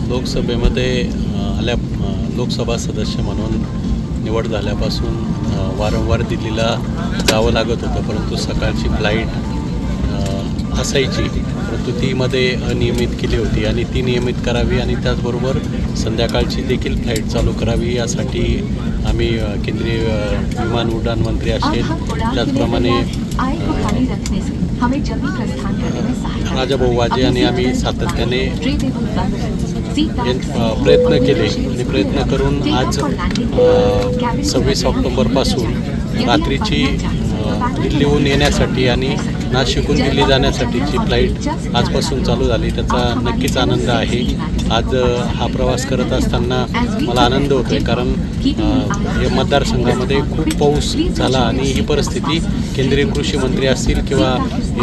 लोकसभेमध्ये लोकसभा सदस्य म्हणून निवड झाल्यापासून वारंवार दिल्लीला जावं लागत होतं, परंतु सकाळची फ्लाईट असायची, परंतु ती मध्ये अनियमित केली होती आणि ती नियमित करावी आणि त्याचबरोबर संध्याकाळची देखील फ्लाईट चालू करावी यासाठी आम्ही केंद्रीय विमान उड्डाण मंत्री असेल, त्याचप्रमाणे राजाभाऊ वाजे आणि आम्ही सातत्याने प्रयत्न केले आणि प्रयत्न करून आज 26 ऑक्टोबरपासून रात्रीची दिल्लीहून येण्यासाठी आणि नाशिकहून दिल्ली जाण्यासाठीची फ्लाईट आजपासून चालू झाली। त्याचा नक्कीच आनंद आहे। आज हा प्रवास करत असताना मला आनंद होतो आहे, कारण या मतदारसंघामध्ये खूप पाऊस झाला आणि ही परिस्थिती केंद्रीय कृषी मंत्री असतील किंवा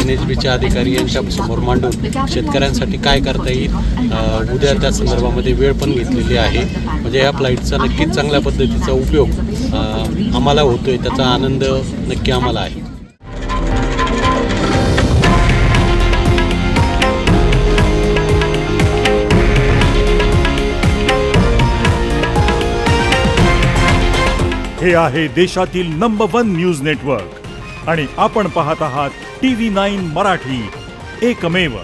NHBचे अधिकारी यांच्यासमोर मांडून शेतकऱ्यांसाठी काय करता येईल उद्या त्या संदर्भामध्ये वेळ पण घेतलेली आहे। म्हणजे या फ्लाईटचा नक्कीच चांगल्या पद्धतीचा उपयोग आम्हाला होतो आहे, त्याचा आनंद नक्की आम्हाला आहे। हे आहे देशातील नंबर 1 न्यूज नेटवर्क आणि आपण पाहत आहात TV9 मराठी, एकमेव।